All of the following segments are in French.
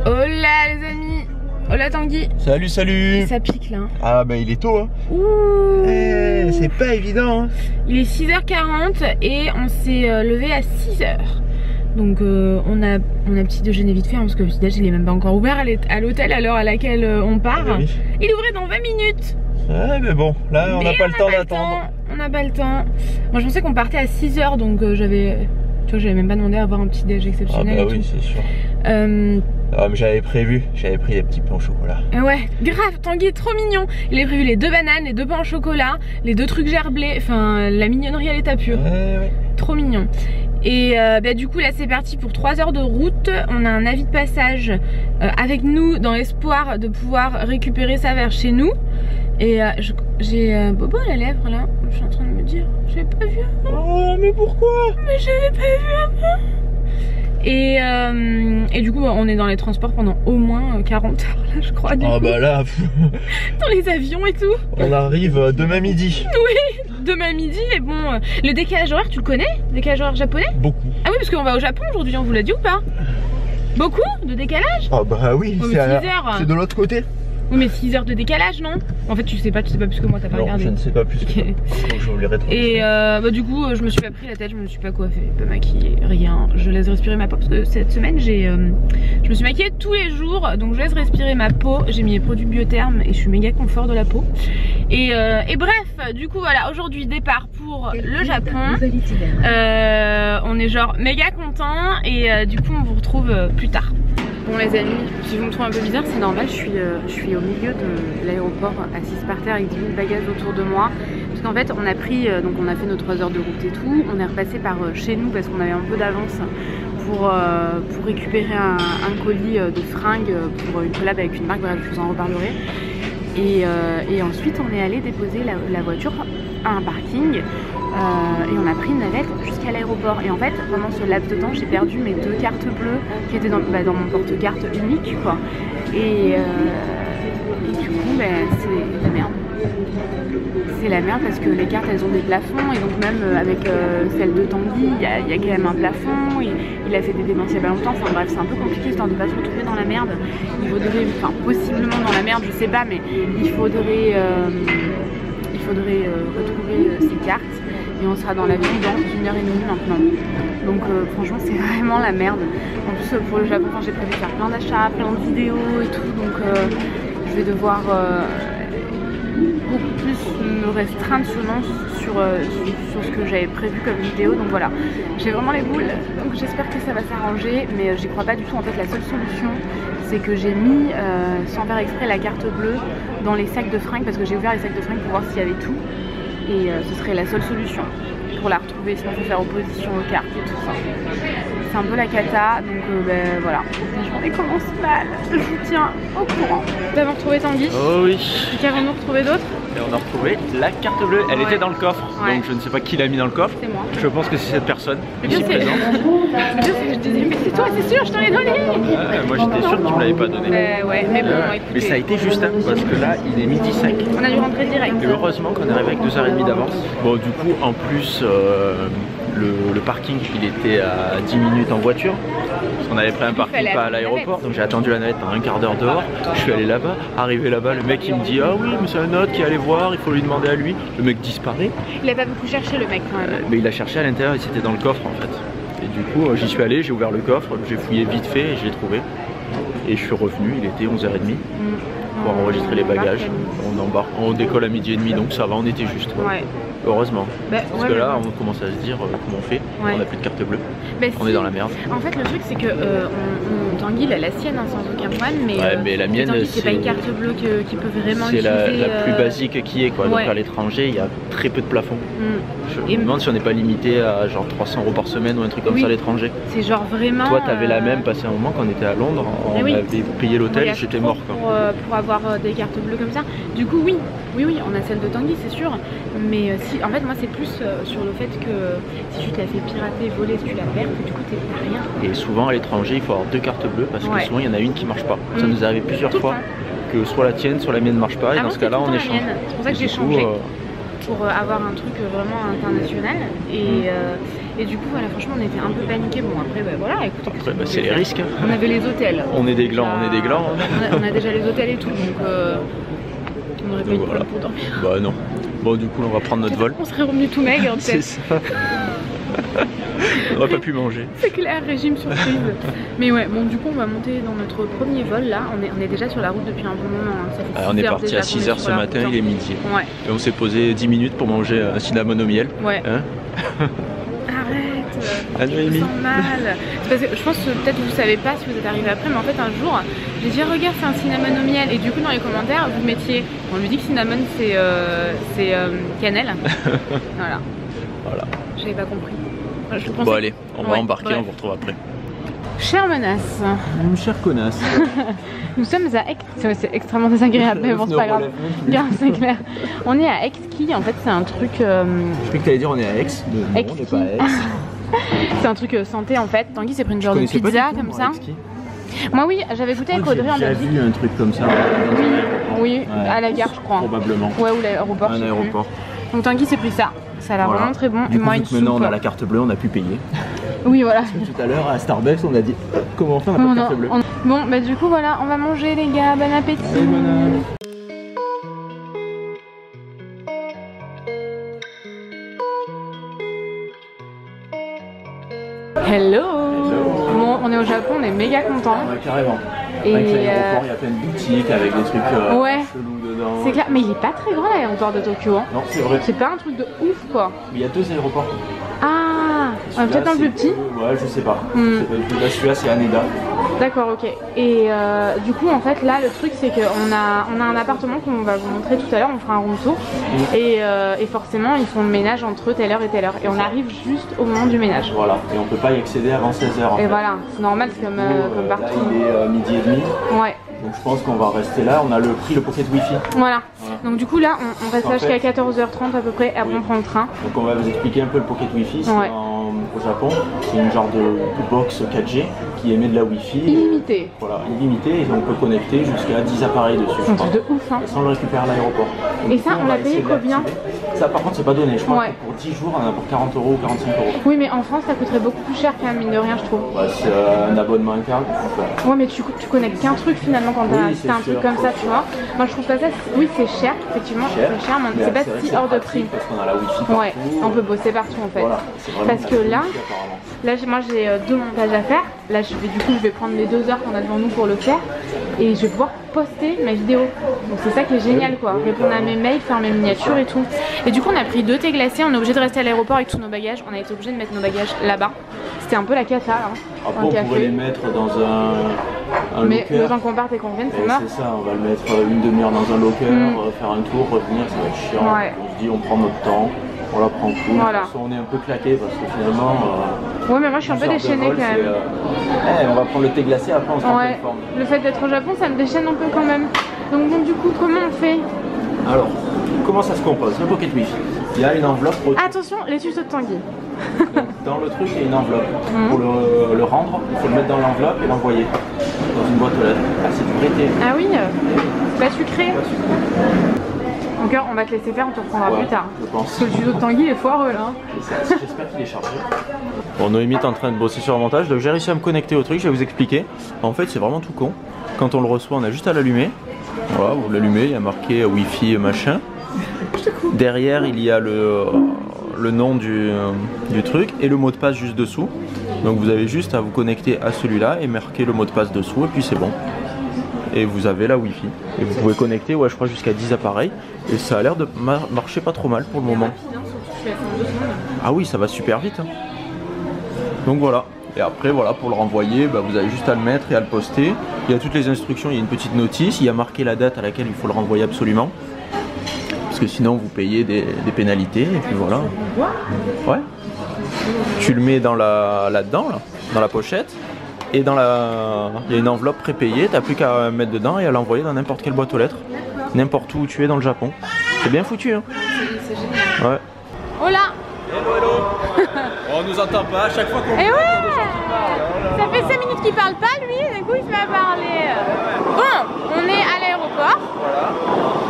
Hola les amis. Hola Tanguy. Salut, salut. Ça pique là. Ah bah il est tôt hein. Ouh. C'est pas évident hein. Il est 6h40 et on s'est levé à 6h. Donc on a petit déjeuner vite fait hein, parce que le petit déjeuner il est même pas encore ouvert à l'hôtel à l'heure à laquelle on part. Ah, oui. Il ouvrait dans 20 minutes. Ouais mais bon, là on n'a pas le temps d'attendre. On n'a pas le temps. Moi je pensais qu'on partait à 6h donc j'avais... Tu vois, j'avais même pas demandé à avoir un petit déj exceptionnel. Ah bah oui, c'est sûr. Ah mais j'avais prévu, j'avais pris les petits pains au chocolat. Ouais, grave, Tanguy est trop mignon. Il a prévu les 2 bananes, les 2 pains au chocolat, les 2 trucs gerblés, enfin la mignonnerie à l'état pur. Ouais. Trop mignon. Et bah, du coup là c'est parti pour 3 heures de route. On a un avis de passage avec nous dans l'espoir de pouvoir récupérer ça vers chez nous. Et j'ai Bobo à la lèvre là, je suis en train de me dire, j'avais pas vu avant. Oh mais pourquoi? Mais j'avais pas vu avant. Et du coup on est dans les transports pendant au moins 40 heures là je crois. Ah bah là dans les avions et tout. On arrive demain midi. Oui, demain midi. Et bon, le décalage horaire tu le connais? Le décalage horaire japonais? Beaucoup. Ah oui parce qu'on va au Japon aujourd'hui, on vous l'a dit ou pas? Beaucoup de décalage? Ah bah oui, oh, c'est de l'autre côté. Oui mais 6 heures de décalage non? En fait tu sais pas plus que moi, t'as pas regardé. Non je ne sais pas plus que toi. Je vous les rétro. Et bah du coup je me suis pas pris la tête, je me suis pas coiffée, pas maquillée, rien. Je laisse respirer ma peau parce que cette semaine je me suis maquillée tous les jours. Donc je laisse respirer ma peau, j'ai mis les produits Biotherm et je suis méga confort de la peau. Et bref, du coup voilà, aujourd'hui départ pour le Japon. On est genre méga content et du coup on vous retrouve plus tard. Bon les amis, si vous me trouvez un peu bizarre, c'est normal, je suis au milieu de l'aéroport assise par terre avec 10 000 bagages autour de moi. Parce qu'en fait on a pris, donc on a fait nos 3 heures de route et tout, on est repassé par chez nous parce qu'on avait un peu d'avance pour récupérer un colis de fringues pour une collab avec une marque, bref je vous en reparlerai. Et ensuite on est allé déposer la voiture à un parking et on a pris une navette jusqu'à l'aéroport. Et en fait pendant ce laps de temps j'ai perdu mes 2 cartes bleues qui étaient dans mon porte-carte unique quoi. Et du coup c'est la merde. C'est la merde parce que les cartes elles ont des plafonds et donc même avec celle de Tanguy il y a quand même un plafond, il a fait des démences il y a pas longtemps, enfin bref c'est un peu compliqué histoire de pas se retrouver dans la merde. Il faudrait, enfin possiblement dans la merde je sais pas, mais il faudrait retrouver ces cartes et on sera dans l'avion dans 1h30 maintenant. Donc franchement c'est vraiment la merde. En plus pour le Japon j'ai prévu de faire plein d'achats, plein de vidéos et tout, donc je vais devoir beaucoup plus me restreindre sur ce que j'avais prévu comme vidéo. Donc voilà, j'ai vraiment les boules, donc j'espère que ça va s'arranger, mais j'y crois pas du tout. En fait la seule solution c'est que j'ai mis sans faire exprès la carte bleue dans les sacs de fringues parce que j'ai ouvert les sacs de fringues pour voir s'il y avait tout et ce serait la seule solution pour la retrouver, sinon il faut faire opposition aux cartes et tout ça. C'est un peu la cata, donc voilà. La journée commence mal, je vous tiens au courant. Vous avez retrouvé Tanguy? Oh oui. Et qu'avons-nous retrouvé d'autre? Et on a retrouvé la carte bleue, elle était dans le coffre, donc je ne sais pas qui l'a mis dans le coffre. C'est moi. Je pense que c'est cette personne ici présente. Le pire c'est que je disais mais c'est toi, c'est sûr, je t'en ai donné. Moi j'étais sûr que tu me l'avais pas donné. Ouais, mais bon écoutez. Mais ça a été juste, hein, parce que là il est midi 5. On a dû rentrer direct. Et heureusement qu'on est arrivé avec 2h30 d'avance. Bon du coup en plus le parking il était à 10 minutes en voiture. On avait pris un parking pas à l'aéroport, donc j'ai attendu la navette pendant un quart d'heure dehors. Je suis allé là-bas, arrivé là-bas, le mec il me dit ah oui mais c'est un autre qui est allé voir, il faut lui demander à lui. Le mec disparaît. Il a pas beaucoup cherché le mec quand même. Mais il a cherché à l'intérieur et c'était dans le coffre en fait. Et du coup j'y suis allé, j'ai ouvert le coffre, j'ai fouillé vite fait et je l'ai trouvé. Et je suis revenu, il était 11h30 pour enregistrer les bagages. On décolle à 12h30 donc ça va, on était juste. Ouais. Heureusement. Parce que là on commence à se dire comment on fait, on n'a plus de carte bleue, on est dans la merde. En fait le truc c'est que Tanguy il a la sienne sans aucun problème, mais la mienne c'est pas une carte bleue qu'il peut vraiment utiliser. C'est la plus basique qui est quoi, donc à l'étranger il y a très peu de plafond. Je me demande si on n'est pas limité à genre 300 € par semaine ou un truc comme ça à l'étranger. C'est genre vraiment... Toi t'avais la même, passé un moment quand on était à Londres, on avait payé l'hôtel et j'étais mort quoi. Pour avoir des cartes bleues comme ça. Du coup oui, on a celle de Tanguy c'est sûr, mais si, en fait moi c'est plus sur le fait que si tu te la fais pirater, voler, si tu la perds, du coup t'es rien. Et souvent à l'étranger il faut avoir 2 cartes bleues parce que souvent il y en a une qui marche pas. Ça nous est arrivé plusieurs fois que soit la tienne, soit la mienne ne marche pas et dans ce cas là on échange. C'est pour ça que j'ai changé. Pour avoir un truc vraiment international Et du coup voilà, franchement on était un peu paniqués. Bon après bah voilà, écoute. Après bah, c'est les risques. On avait les hôtels. On est des glands, on est des glands. On a déjà les hôtels et tout, donc on aurait pas eu de problème pour dormir. Bah non. Bon du coup on va prendre notre vol. On serait revenu tout maigre peut-être. C'est ça. On aurait pas pu manger. C'est clair, régime surprise. Mais ouais, bon du coup on va monter dans notre premier vol là. On est déjà sur la route depuis un bon moment. Hein. Ça fait on est parti à 6 h ce matin, il est midi. Ouais. Et on s'est posé 10 minutes pour manger un cinnamon au miel. Ouais. Hein Arrête, je me sens mal. Parce que je pense que peut-être vous savez pas si vous êtes arrivé après, mais en fait un jour j'ai dit regarde c'est un cinnamon au miel et du coup dans les commentaires vous mettiez, on lui dit que cinnamon c'est cannelle. Voilà. J'avais pas compris. Je bon allez, on va embarquer, on vous retrouve après. Chère menace. Chère connasse. Nous sommes à Aix. C'est extrêmement désagréable, mais bon, c'est pas grave. C'est clair. On est à Aix-Ski, en fait, c'est un truc. Je croyais que t'allais dire on est à Aix. Non, on n'est pas à Aix. C'est un truc santé en fait. Tanguy s'est pris une genre de pizza comme ça. Moi, oui, j'avais goûté avec Audrey en Belgique. J'ai vu un truc comme ça. Oui, à la gare, je crois. Probablement. Ouais, ou l'aéroport. Un aéroport. Donc Tanguy s'est pris ça. Ça a l'air vraiment très bon. Du coup, maintenant on a la carte bleue, on a pu payer. Oui, voilà. Parce que tout à l'heure à Starbucks, on a dit comment on fait, on n'a pas de carte bleue. Bon, bah du coup, voilà, on va manger les gars. Bon appétit. Allez, bon Hello. Bon, on est au Japon, on est méga contents. Ouais, carrément. Et avec l'aéroport, il y a plein de boutiques avec des trucs chelous dedans. C'est clair, mais il est pas très grand l'aéroport de Tokyo. Hein. Non, c'est vrai. C'est pas un truc de ouf quoi. Mais il y a 2 aéroports. Ah, peut-être dans le plus petit. Ouais, je sais pas. Là, celui-là, c'est Haneda. D'accord, ok. Et du coup, en fait, là, le truc, c'est qu'on a un appartement qu'on va vous montrer tout à l'heure. On fera un room tour. Et forcément, ils font le ménage entre telle heure et telle heure. Et on arrive juste au moment du ménage. Voilà. Et on peut pas y accéder avant 16 h. Et voilà, c'est normal, c'est comme partout. Là, il est midi et demi. Ouais. Donc je pense qu'on va rester là, on a le pocket wifi. Voilà. Donc du coup là on reste là jusqu'à 14h30 à peu près et après on prend le train. Donc on va vous expliquer un peu le pocket wifi. Au Japon, c'est une genre de box 4G qui émet de la wifi. Illimité. Voilà, illimité et on peut connecter jusqu'à 10 appareils dessus. C'est un truc de ouf hein. Et sans le récupérer à l'aéroport. Et ça on l'a payé combien? Ça par contre c'est pas donné, je crois que pour 10 jours on a pour 40 € ou 45 €. Oui mais en France ça coûterait beaucoup plus cher quand même mine de rien je trouve. Ouais, c'est un abonnement à carte. Ouais mais tu connectes qu'un truc finalement quand t'as un truc comme ça tu vois. Moi je trouve pas ça, oui c'est cher effectivement, c'est cher mais c'est pas si hors de prix. Parce qu'on a la wifi partout. Ouais, on peut bosser partout en fait. Voilà, parce que là moi j'ai 2 montages à faire. Là je vais prendre les 2 heures qu'on a devant nous pour le faire et je vais pouvoir poster mes vidéos. Donc c'est ça qui est génial quoi, répondre à mes mails, faire mes miniatures et tout. Et du coup on a pris 2 thés glacés, on est obligé de rester à l'aéroport avec tous nos bagages. On a été obligé de mettre nos bagages là-bas. C'était un peu la cata là. Après on pourrait les mettre dans un mais locker. le temps qu'on parte et qu'on revienne c'est mort. C'est ça, on va le mettre une demi-heure dans un locker, faire un tour, revenir, ça va être chiant. Ouais. On se dit on prend notre temps. On la prend cool, voilà. De toute façon, on est un peu claqué parce que finalement... ouais mais moi je suis un peu déchaînée quand même. On va prendre le thé glacé après on se rend forme. Le fait d'être au Japon ça me déchaîne un peu quand même. Donc bon du coup comment on fait? Alors, comment ça se compose? Le pocket wifi. Il y a une enveloppe... Attention, les tutos de Tanguy. Donc, dans le truc il y a une enveloppe. Pour le rendre, il faut le mettre dans l'enveloppe et l'envoyer dans une boîte aux lettres. Ah c'est du vrai thé. Ah oui, c'est pas sucré. Donc on va te laisser faire, on te reprendra plus tard. Je pense. Parce que le tuto de Tanguy est foireux là. J'espère qu'il est chargé. Bon, Noémie est en train de bosser sur le montage, donc j'ai réussi à me connecter au truc, je vais vous expliquer. En fait c'est vraiment tout con. Quand on le reçoit on a juste à l'allumer. Voilà, vous l'allumez, il y a marqué Wi-Fi machin. Derrière il y a le nom du truc et le mot de passe juste dessous. Donc vous avez juste à vous connecter à celui-là et marquer le mot de passe dessous et puis c'est bon. Et vous avez la Wi-Fi. Et vous pouvez connecter, ouais, je crois jusqu'à 10 appareils. Et ça a l'air de marcher pas trop mal pour le moment. Ah oui, ça va super vite. Hein. Donc voilà. Et après, voilà, pour le renvoyer, bah, vous avez juste à le mettre et à le poster. Il y a toutes les instructions, il y a une petite notice. Il y a marqué la date à laquelle il faut le renvoyer absolument. Parce que sinon, vous payez des pénalités. Et puis voilà. Ouais. Tu le mets là-dedans, là, dans la pochette. Et il y a une enveloppe prépayée, t'as plus qu'à mettre dedans et à l'envoyer dans n'importe quelle boîte aux lettres. N'importe où tu es dans le Japon. C'est bien foutu hein. C'est génial. Ouais. Hola. Hello. On nous entend pas à chaque fois qu'on parle. Ça fait 5 minutes qu'il parle pas lui, du coup il se met à parler. Bon, on est à l'aéroport. Voilà.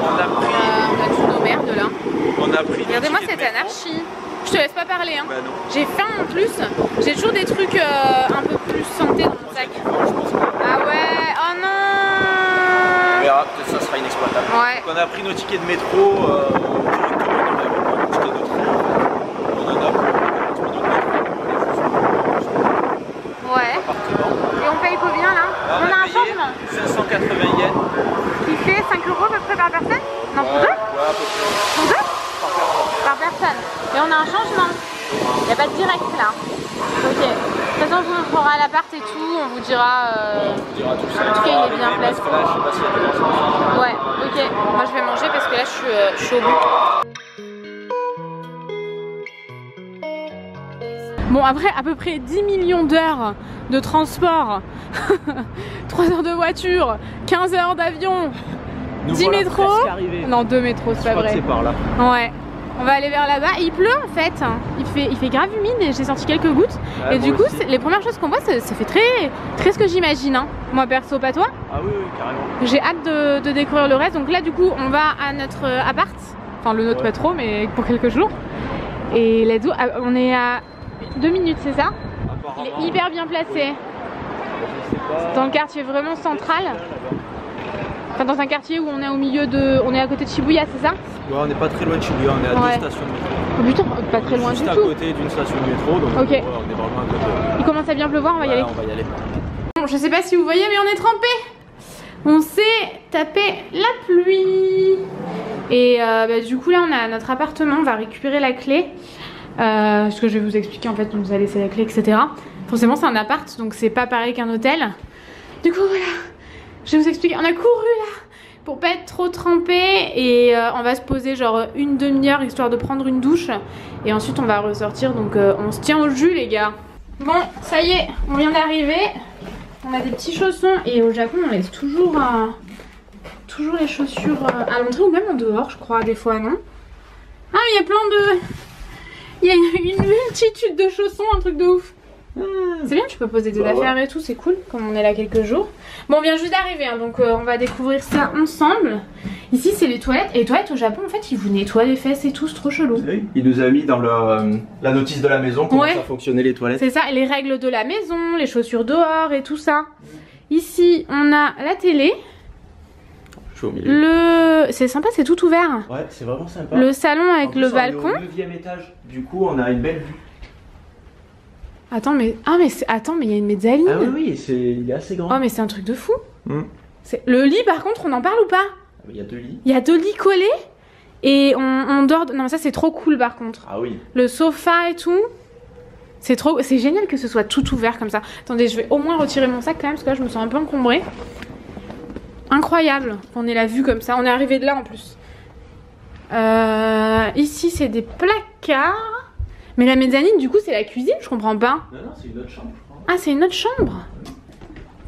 On a tous nos merdes là. On a pris. Regardez-moi cette anarchie. Je te laisse pas parler hein. Bah non. J'ai faim en plus. J'ai toujours des trucs un peu plus santé dans mon sac. Ah ouais, oh non. On verra, peut-être ça sera inexploitable. Ouais. Donc on a pris nos tickets de métro directement dans l'aéroport, tickets de train. On en a pour 40 minutes de Ouais. appartement. Et on paye combien là? Là, On a un payé changement 580 yens. qui fait 5 € à peu près par personne? Non, pour deux? Ouais, à peu près. Pour deux? Par personne. Par personne. Et on a un changement. Il n'y a pas de direct là. Ok. De toute façon, on vous montrera l'appart et tout. On vous dira. On vous dira tout ça. En tout cas, il est bien placé. Parce que là, je sais pas s'il y a des gens. Ouais, ok. Moi, je vais manger parce que là, je suis au bout. Bon, après à peu près 10 millions d'heures de transport, 3 heures de voiture, 15 heures d'avion, 10 métros. Non, 2 métros, c'est pas vrai. C'est par là. Ouais. On va aller vers là-bas. Il pleut en fait. Il fait grave humide et j'ai sorti quelques gouttes. Ouais, et du coup, aussi. les premières choses qu'on voit, ça fait très ce que j'imagine. Hein. Moi perso, pas toi. Ah oui, oui, carrément. J'ai hâte de découvrir le reste. Donc là, du coup, on va à notre appart. Enfin, le nôtre pas trop, mais pour quelques jours. Et let's go. On est à 2 minutes, c'est ça? Il est hyper bien placé. Dans le quartier vraiment central. Enfin, dans un quartier où on est au milieu de... On est à côté de Shibuya, c'est ça? Ouais, on n'est pas très loin de Shibuya, on est à 2 stations de métro. Oh putain, pas très loin du Juste à tout. côté d'une station de métro, donc Ok. ouais, on est vraiment à côté. Il commence à bien pleuvoir, on va y aller. On va y aller. Bon, je sais pas si vous voyez, mais on est trempé. On s'est tapé la pluie. Et du coup là on a notre appartement, on va récupérer la clé. Ce que je vais vous expliquer en fait, on nous a laissé la clé, etc. Forcément c'est un appart, donc c'est pas pareil qu'un hôtel. Du coup voilà, je vais vous expliquer. On a couru là pour pas être trop trempé et on va se poser genre une demi-heure histoire de prendre une douche. Et ensuite on va ressortir, donc on se tient au jus les gars. Bon, ça y est, on vient d'arriver. On a des petits chaussons et au Japon on laisse toujours les chaussures à l'entrée ou même en dehors je crois des fois, non? Ah il y a plein de... Il y a une multitude de chaussons, un truc de ouf. C'est bien, tu peux poser des affaires et tout, c'est cool, comme on est là quelques jours. Bon, on vient juste d'arriver, hein, donc on va découvrir ça ensemble. Ici, c'est les toilettes. Et les toilettes au Japon, en fait, ils vous nettoient les fesses et tout, c'est trop chelou. Il nous a mis dans la notice de la maison comment ça fonctionnait les toilettes. C'est ça, et les règles de la maison, les chaussures dehors et tout ça. Ici, on a la télé. Je suis au milieu. C'est sympa, c'est tout ouvert. Ouais, c'est vraiment sympa. Le salon avec le balcon. On est au 9e étage, du coup, on a une belle vue. Attends, mais il y a une mezzanine. Ah oui, il est assez grand. Oh, mais c'est un truc de fou. Le lit, par contre, on en parle ou pas? Il y a 2 lits. Il y a 2 lits collés et on dort. Non, mais ça c'est trop cool par contre. Ah oui. Le sofa et tout. C'est génial que ce soit tout ouvert comme ça. Attendez, je vais au moins retirer mon sac quand même parce que là je me sens un peu encombrée. Incroyable qu'on ait la vue comme ça. On est arrivé de là en plus. Ici c'est des placards. Mais la mezzanine du coup c'est la cuisine, je comprends pas. Non, c'est une autre chambre je crois. Ah, c'est une autre chambre.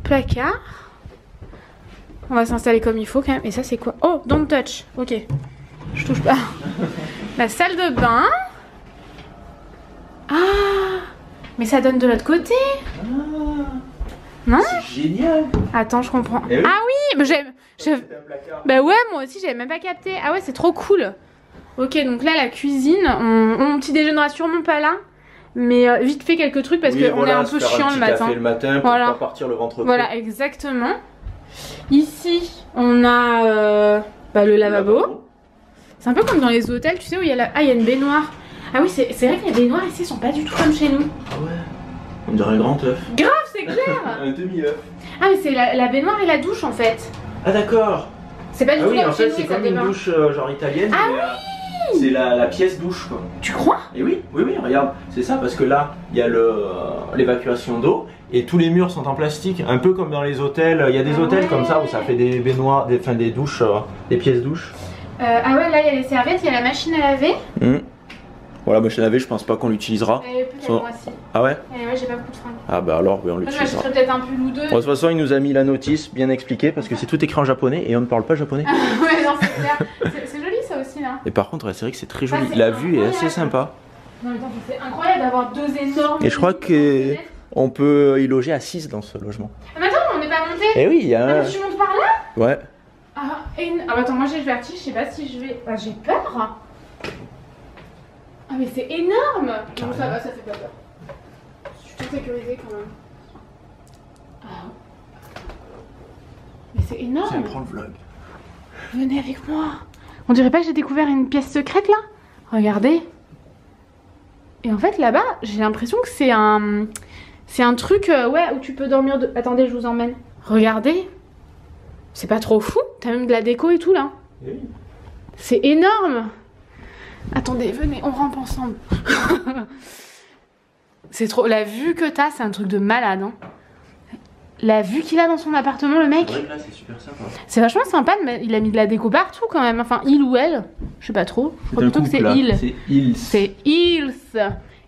Placard. On va s'installer comme il faut quand même. Et ça c'est quoi? Oh, don't touch. Ok. Je touche pas. La salle de bain. Ah, mais ça donne de l'autre côté. Non? C'est génial. Attends, je comprends. Eh oui. Ah oui, mais bah ouais, moi aussi j'avais même pas capté. Ah ouais, c'est trop cool. Ok, donc là la cuisine, mon petit déjeunera sûrement pas là. Mais vite fait quelques trucs parce qu'on est un peu chiant le matin. Café le matin pour pas partir le ventre plein. Voilà, exactement. Ici, on a le lavabo. C'est un peu comme dans les hôtels, tu sais, où il y a il y a une baignoire. Ah oui, c'est vrai que les baignoires ici sont pas du tout comme chez nous. Ah ouais, on dirait un grand œuf. Grave, c'est clair. Un demi-œuf. Ah mais c'est la baignoire et la douche en fait. Ah d'accord. C'est pas du tout oui, comme en chez fait nous. c'est comme une douche genre italienne. Ah mais, c'est la pièce douche quoi. Tu crois? Et oui, regarde, c'est ça parce que là, il y a l'évacuation d'eau et tous les murs sont en plastique, un peu comme dans les hôtels. Il y a des hôtels comme ça où ça fait des baignoires, des douches, des pièces douches. Ah ouais, là il y a les serviettes, il y a la machine à laver. Voilà, machine à laver, je pense pas qu'on l'utilisera. Peut-être moi aussi. Ah ouais? Ouais, j'ai pas beaucoup de fringues. Ah bah alors, on Moi l'utilisera. j'achèterais peut-être un pull ou deux. Bon, de toute façon, il nous a mis la notice bien expliquée parce que c'est tout écrit en japonais et on ne parle pas japonais. Ouais, non, c'est clair. C'est joli ça aussi là. Et par contre, ouais, c'est vrai que c'est très joli. Ah, la vue est assez sympa. Non, mais attends, c'est incroyable d'avoir 2 énormes. Et je crois que on peut y loger à 6 dans ce logement. Ah, mais attends, on n'est pas monté. Eh oui, il y a un. Tu montes par là? Ouais. Ah, attends, moi j'ai le vertige, je sais pas si je vais. Ah, j'ai peur. Ah mais c'est énorme. Bon, ça va, ça fait pas peur. Je suis tout sécurisée quand même. Ah. Mais c'est énorme. Tiens, prends le vlog. Venez avec moi. On dirait pas que j'ai découvert une pièce secrète là? Regardez. Et en fait là-bas, j'ai l'impression que c'est un truc ouais, où tu peux dormir de... Attendez, je vous emmène. Regardez. C'est pas trop fou? T'as même de la déco et tout là. Oui. C'est énorme. Attendez, venez, on rampe ensemble. C'est trop... La vue que t'as, c'est un truc de malade, hein. La vue qu'il a dans son appartement, le mec. C'est vrai que là, c'est super sympa. C'est vachement sympa, mais il a mis de la déco partout quand même. Enfin, il ou elle, je sais pas trop. Je crois plutôt que c'est il. C'est ils. C'est ils.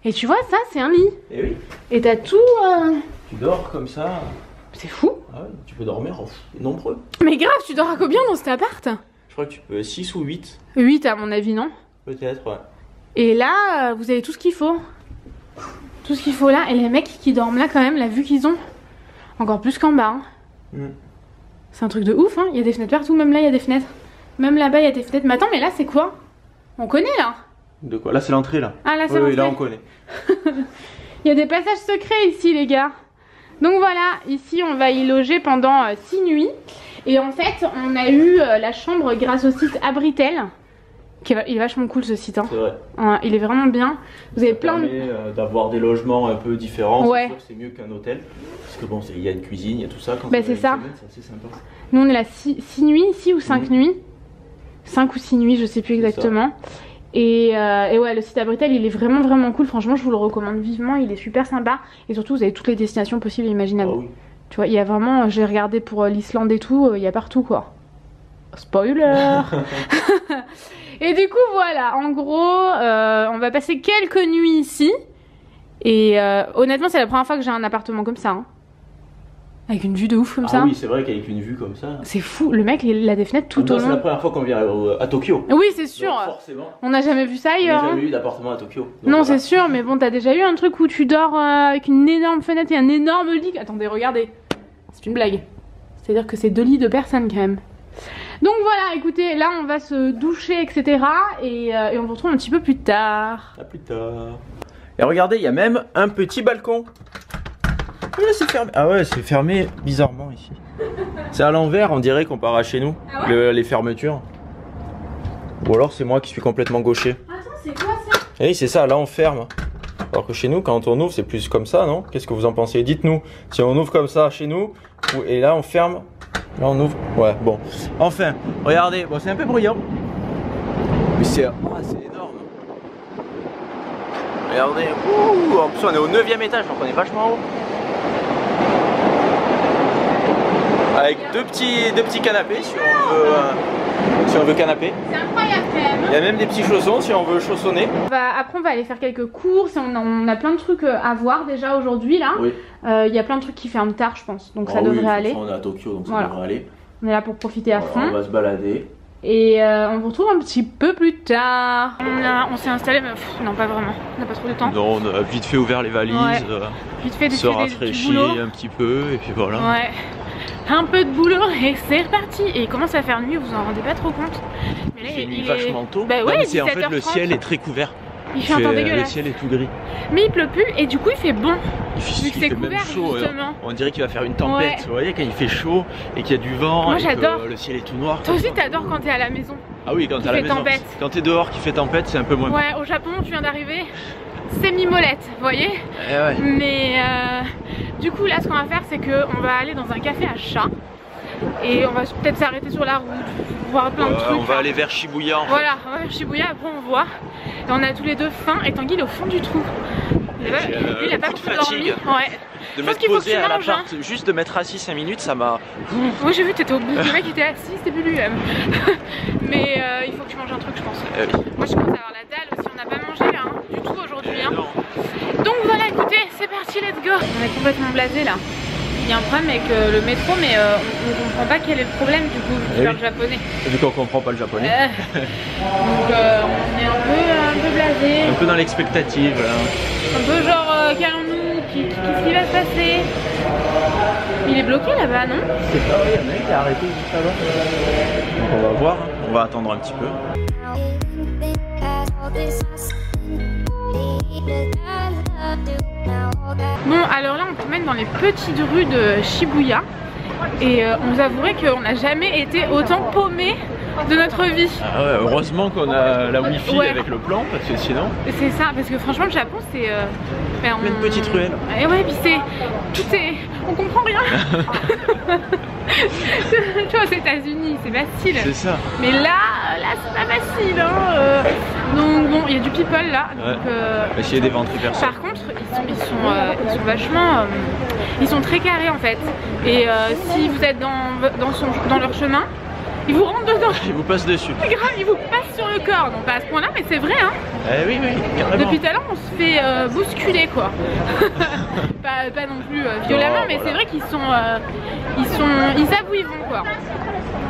Et tu vois, ça, c'est un lit. Et oui. Et t'as tout... Tu dors comme ça. C'est fou. Ah ouais, tu peux dormir nombreux. Mais grave, tu dors à combien dans cet appart? Je crois que tu peux 6 ou 8. 8 à mon avis, non? Peut-être, ouais. Et là, vous avez tout ce qu'il faut. Tout ce qu'il faut là. Et les mecs qui dorment là quand même, la vue qu'ils ont. Encore plus qu'en bas. Hein. C'est un truc de ouf, hein. Il y a des fenêtres partout, même là il y a des fenêtres. Même là-bas il y a des fenêtres. Mais attends, mais là c'est quoi? On connaît là? De quoi? Là c'est l'entrée là. Ah là c'est l'entrée. Oui, là on connaît. Il y a des passages secrets ici les gars. Donc voilà, ici on va y loger pendant 6 nuits. Et en fait on a eu la chambre grâce au site Abritel. Il est vachement cool ce site, hein. C'est vrai. Ouais, il est vraiment bien. Vous avez plein de... d'avoir des logements un peu différents. Ouais. C'est mieux qu'un hôtel. Parce que bon, il y a une cuisine, il y a tout ça. Quand c'est ça. C'est assez sympa. Nous on est là 6 nuits, 6 ou 5 nuits. 5 ou 6 nuits, je sais plus exactement. Et ouais, le site Abritel il est vraiment cool. Franchement, je vous le recommande vivement. Il est super sympa. Et surtout, vous avez toutes les destinations possibles et imaginables. Ah oui. Tu vois, il y a vraiment... J'ai regardé pour l'Islande et tout, il y a partout quoi. Spoiler. Et du coup voilà, en gros on va passer quelques nuits ici. Et honnêtement c'est la première fois que j'ai un appartement comme ça, hein. Avec une vue de ouf comme ça. Ah oui, c'est vrai qu'avec une vue comme ça. C'est fou, le mec il a des fenêtres tout au long. C'est la première fois qu'on vient à Tokyo. Oui c'est sûr. Donc, forcément. On n'a jamais vu ça ailleurs. On n'a jamais eu d'appartement à Tokyo. Non voilà. C'est sûr, mais bon t'as déjà eu un truc où tu dors avec une énorme fenêtre et un énorme lit. Attendez, regardez. C'est une blague. C'est-à-dire que c'est 2 lits de personnes quand même. Donc voilà, écoutez, là on va se doucher, etc. Et on vous retrouve un petit peu plus tard. À plus tard. Et regardez, il y a même un petit balcon. Oui, c'est fermé. Ah ouais, c'est fermé bizarrement ici. C'est à l'envers, on dirait qu'on part à chez nous, ah ouais les fermetures. Ou alors c'est moi qui suis complètement gaucher. Attends, c'est quoi ça? Et oui, c'est ça, là on ferme. Alors que chez nous, quand on ouvre, c'est plus comme ça, non? Qu'est-ce que vous en pensez? Dites-nous. Si on ouvre comme ça chez nous, et là on ferme. Là on ouvre, ouais bon. Enfin, regardez, bon c'est un peu bruyant. Mais c'est énorme. Regardez, ouh, en plus on est au 9e étage, donc on est vachement haut. Avec deux petits canapés si on veut canapé. C'est incroyable quand même. Il y a même des petits chaussons si on veut chaussonner. Après on va aller faire quelques courses, on a plein de trucs à voir déjà aujourd'hui là. Oui. Il y a plein de trucs qui ferment tard je pense, donc ça devrait aller. On est à Tokyo donc ça devrait aller. On est là pour profiter à fond. On va se balader. Et on vous retrouve un petit peu plus tard. On s'est installé, mais non pas vraiment, on n'a pas trop de temps. Non, on a vite fait ouvert les valises, vite fait se rafraîchir un petit peu et puis voilà. Ouais. Un peu de boulot et c'est reparti. Et il commence à faire nuit, vous en rendez pas trop compte. Mais là il est vachement tôt. Bah ouais, en fait le ciel est très couvert. Il fait un temps dégueulasse. Le ciel est tout gris. Mais il pleut plus et du coup il fait bon. Il fait couvert, même chaud. On dirait qu'il va faire une tempête. Ouais. Vous voyez quand il fait chaud et qu'il y a du vent. Moi j'adore. Le ciel est tout noir. Toi aussi t'adores quand t'es à la maison. Ah oui, quand t'es à la maison. Tempête. Quand t'es dehors qui fait tempête, c'est un peu moins bon. Ouais, au Japon, tu viens d'arriver. C'est mi-molette, vous voyez. Ouais. Mais du coup là ce qu'on va faire c'est qu'on va aller dans un café à chat. Et on va peut-être s'arrêter sur la route, voir plein de trucs. On va aller vers Shibuya en fait. Voilà, on va vers Shibuya, après on voit. Et on a tous les deux faim et Tanguy il est au fond du trou. Lui il a pas beaucoup dormi. Ouais. De m'être posé à l'appart, juste de m'être assis 5 minutes, ça m'a... Moi j'ai vu t'étais au bout, le mec était assis, c'était plus lui-même. Mais il faut que tu manges un truc je pense. Moi je commence à avoir la dalle aussi, on n'a pas mangé là, hein, du tout aujourd'hui. Hein. Donc voilà, écoutez, c'est parti, let's go. On est complètement blasé là. Il y a un problème avec le métro, mais on comprend pas quel est le problème du coup, vu le japonais. Et du coup, on comprend pas le japonais. Donc on est un peu blasé. Un peu dans l'expectative là. Un peu genre, qu'allons-nous, qu'est-ce qui va se passer? Il est bloqué là-bas, non? Je sais pas, il y en a un qui a arrêté juste là-bas. Donc on va voir, on va attendre un petit peu. Bon, alors là on se promène dans les petites rues de Shibuya et on vous avouerait qu'on n'a jamais été autant paumé de notre vie. Ah ouais, heureusement qu'on a la wifi avec le plan, parce que sinon... C'est ça, parce que franchement le Japon c'est... plein de petites ruelles. Et ouais, puis c'est... Tout est... On comprend rien. Tu vois, aux États-Unis c'est facile. C'est ça. Mais là c'est pas facile hein. Donc bon, il y a du people là. Ouais. Donc, essayer d'éventrer personne. Par contre, ils sont vachement... ils sont très carrés en fait. Et si vous êtes dans leur chemin, ils vous rentrent dedans. Ils vous passent dessus. C'est grave, ils vous passent sur le corps. Donc pas à ce point là, mais c'est vrai hein. Oui, carrément. Depuis tout à l'heure on se fait bousculer quoi. pas non plus violemment, non, mais voilà. C'est vrai qu'ils ils savent où ils vont quoi.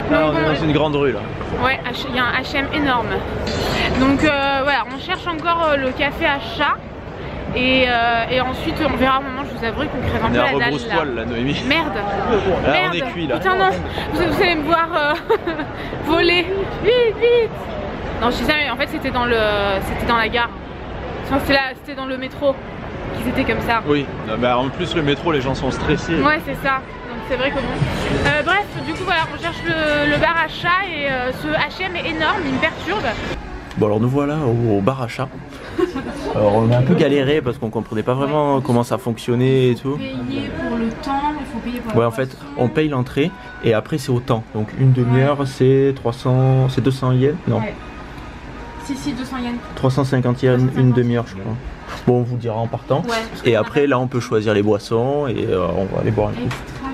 Là on est dans une grande rue là. Ouais, il y a un H&M énorme. Donc voilà, on cherche encore le café à chat. Et ensuite on verra un moment, je vous avouerai qu'on crève un peu la dalle là. On est à rebrousse-poil là, Noémie. Merde. Là, on est cuit là. Putain non, vous allez me voir voler. Vite. Non je sais ça, mais en fait c'était dans la gare. Enfin, c'était dans le métro qu'ils étaient comme ça. Oui, bah, en plus le métro les gens sont stressés. Ouais c'est ça. C'est vrai que bon. Bref, du coup voilà, on cherche le bar à chat et ce H&M est énorme, il me perturbe. Bon alors nous voilà au bar à chat. Alors on a un peu galéré parce qu'on comprenait pas vraiment comment ça fonctionnait et tout. Payer pour le temps, il faut payer pour ouais en fait on paye l'entrée et après c'est au temps. Donc une demi-heure c'est 300, c'est 200 yens. Non. Ouais. Si 200 yens. 350 yens une demi-heure je crois. Bon on vous dira en partant. Ouais, et après là on peut choisir les boissons et on va aller boire un coup. Extra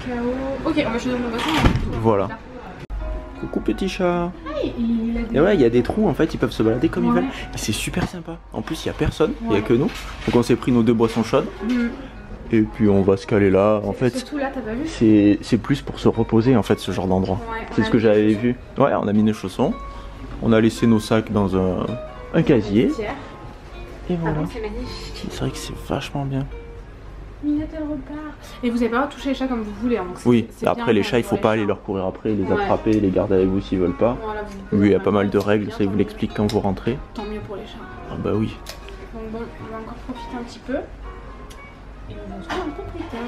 cacao. Ok on va choisir nos boissons. Voilà. Coucou petit chat. Et ouais, il y a des trous en fait, ils peuvent se balader comme ils veulent. Et c'est super sympa. En plus, il n'y a personne, il n'y a que nous. Donc on s'est pris nos 2 boissons chaudes. Et puis on va se caler là. En fait, c'est plus pour se reposer en fait ce genre d'endroit. C'est ce que j'avais vu. Ouais, on a mis nos chaussons. On a laissé nos sacs dans un casier. Et voilà. C'est vrai que c'est vachement bien. Minette elle repart. Et vous avez pas touché les chats comme vous voulez. Hein, oui, après les chats il faut pas aller leur courir après, les attraper, les garder avec vous s'ils veulent pas. Voilà, oui, il y a pas mal de règles, ça il vous l'explique quand vous rentrez. Tant mieux pour les chats. Ah bah oui. Donc bon, on va encore profiter un petit peu. Et on va se retrouver un peu plus tard.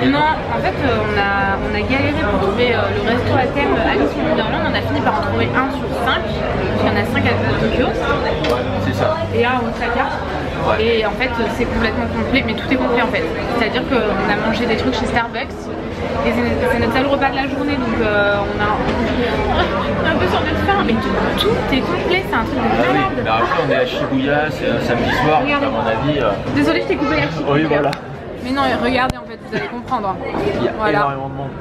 Non, en fait on a galéré pour trouver le resto à thème Alice au Wonderland. On a fini par en trouver 1 sur 5. Il y en a 5 à Tokyo. C'est ça. Et à Osaka. Ouais. Et en fait c'est complètement complet, mais tout est complet en fait. C'est-à-dire qu'on a mangé des trucs chez Starbucks. Et c'est notre seul repas de la journée, donc on est un peu sur notre faim, mais tout est complet, c'est un truc de malade. Mais après on est à Shibuya, c'est un samedi soir, à mon avis. Désolée, je t'ai coupé la Shibuya. Oui, voilà. Mais non, regardez en fait, vous allez comprendre. Il y a énormément de monde.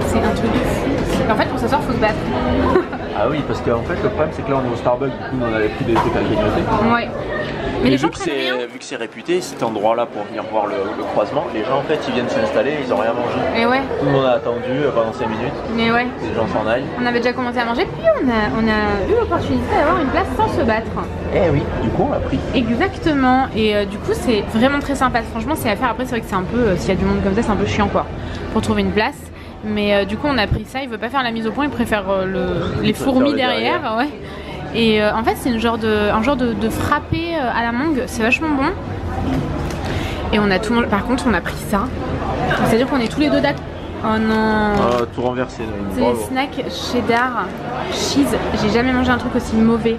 C'est un truc de fou. En fait, pour s'asseoir, faut se battre. Ah oui, parce qu'en fait, le problème, c'est que là, on est au Starbucks, du coup, on avait pris des trucs à grignoter. Ouais. Mais les gens vu que c'est réputé, cet endroit-là pour venir voir le croisement, les gens en fait ils viennent s'installer, ils ont rien mangé. Et ouais. Tout le monde a attendu pendant 5 minutes. Mais ouais. Les gens s'en aillent. On avait déjà commencé à manger, puis on a eu l'opportunité d'avoir une place sans se battre. Eh oui, du coup on l'a pris. Exactement. Et du coup c'est vraiment très sympa. Franchement c'est à faire. Après c'est vrai que c'est un peu, s'il y a du monde comme ça, c'est un peu chiant quoi, pour trouver une place. Mais du coup on a pris ça, il veut pas faire la mise au point, il préfère les fourmis derrière. Ouais. Et en fait c'est un genre de frappé à la mangue, c'est vachement bon. Et on a tout mangé. Par contre on a pris ça. C'est à dire qu'on est tous les deux d'accord. Oh non. Oh, tout renversé. C'est des snacks cheddar cheese. J'ai jamais mangé un truc aussi mauvais.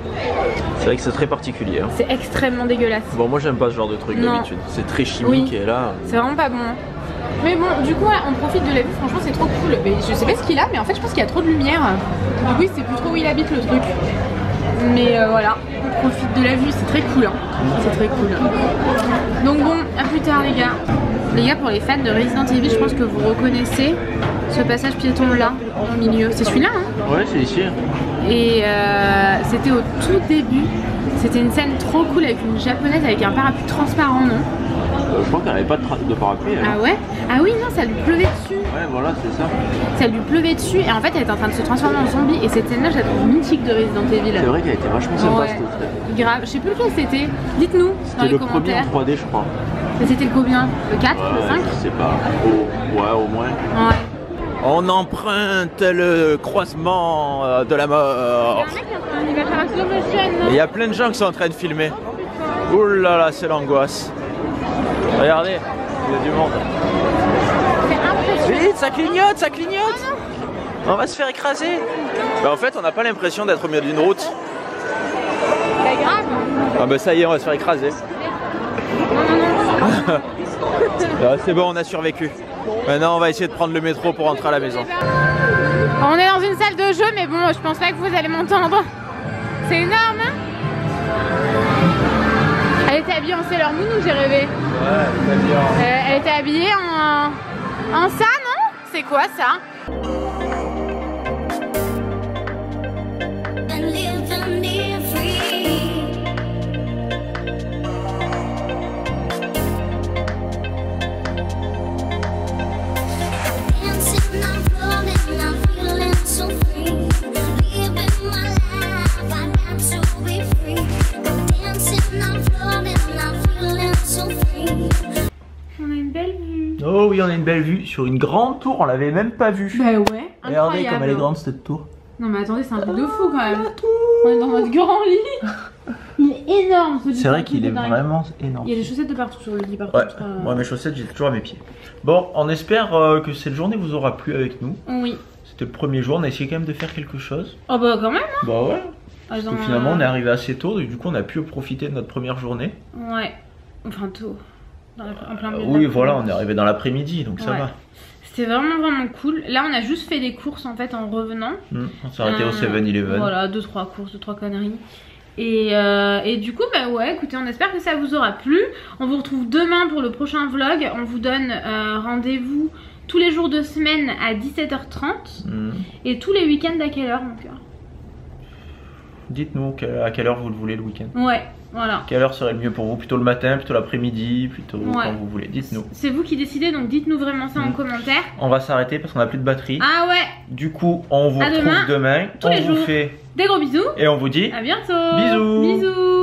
C'est vrai que c'est très particulier. Hein. C'est extrêmement dégueulasse. Bon moi j'aime pas ce genre de truc d'habitude. C'est très chimique et là. C'est vraiment pas bon. Mais bon, du coup, on profite de la vue, franchement, c'est trop cool. Mais je sais pas ce qu'il a, mais en fait, je pense qu'il y a trop de lumière. Du coup, il sait plus trop où il habite le truc. Mais voilà, on profite de la vue, c'est très cool. Hein. C'est très cool. Donc bon, à plus tard les gars. Les gars, pour les fans de Resident Evil, je pense que vous reconnaissez ce passage piéton là, au milieu. C'est celui-là hein? Ouais, c'est ici. Et c'était au tout début. C'était une scène trop cool avec une japonaise avec un parapluie transparent, non? Je crois qu'elle n'avait pas de parapluie. Ah ouais? Ah oui, non, ça lui pleuvait dessus. Ouais, voilà, c'est ça. Ça lui pleuvait dessus et en fait elle était en train de se transformer en zombie. Et cette scène-là, je la trouve mythique de Resident Evil. C'est vrai qu'elle était vachement sympa ouais. cette autre. Grave, je sais plus lequel c'était. Dites-nous dans les commentaires. C'était le premier en 3D, je crois. C'était le combien? Le 4? Le 5? Je sais pas. Ouais, au moins. Ouais. On emprunte le croisement de la mort. Il y a un mec qui est en train de faire un slow motion, non? Il y a plein de gens qui sont en train de filmer. Ouh là là, c'est l'angoisse. Regardez, il y a du monde. C'est impressionnant. Vite, ça clignote, ça clignote. On va se faire écraser. Bah en fait, on n'a pas l'impression d'être au milieu d'une route. C'est grave. Ah bah ça y est, on va se faire écraser. C'est bon, on a survécu. Maintenant, on va essayer de prendre le métro pour rentrer à la maison. On est dans une salle de jeu, mais bon, je pense pas que vous allez m'entendre. C'est énorme, hein? Elle était habillée en Sailor Moon ou j'ai rêvé? Ouais, très bien. Elle était habillée en ça, non? C'est quoi ça? Oh oui, on a une belle vue sur une grande tour, on l'avait même pas vue. Bah ouais, regardez comme elle est grande cette tour. Non mais attendez, c'est un truc de fou quand même. On est dans notre grand lit. Il est énorme ce lit. C'est vrai qu'il est vraiment énorme. Il y a des chaussettes de partout sur le lit par contre. Moi mes chaussettes j'ai toujours à mes pieds. Bon, on espère que cette journée vous aura plu avec nous. Oui. C'était le premier jour, on a essayé quand même de faire quelque chose. Oh bah quand même hein. Bah ouais. Parce que finalement on est arrivé assez tôt et du coup on a pu profiter de notre première journée. Ouais, enfin tôt. En plein milieu oui voilà, on est arrivé dans l'après-midi donc ça va. C'était vraiment cool. Là on a juste fait des courses en fait en revenant. On s'est arrêté au 7-Eleven. Voilà, 2-3 courses, 2-3 conneries. Et du coup bah ouais, écoutez, on espère que ça vous aura plu. On vous retrouve demain pour le prochain vlog. On vous donne rendez-vous tous les jours de semaine à 17h30 et tous les week-ends à quelle heure mon cœur? Dites-nous à quelle heure vous le voulez le week-end. Ouais, voilà. Quelle heure serait le mieux pour vous? Plutôt le matin, plutôt l'après-midi, plutôt quand vous voulez. Dites-nous. C'est vous qui décidez, donc dites-nous vraiment ça en commentaire. On va s'arrêter parce qu'on n'a plus de batterie. Ah ouais. Du coup, on vous retrouve demain. Tous les jours. Vous fait des gros bisous. Et on vous dit à bientôt. Bisous. Bisous.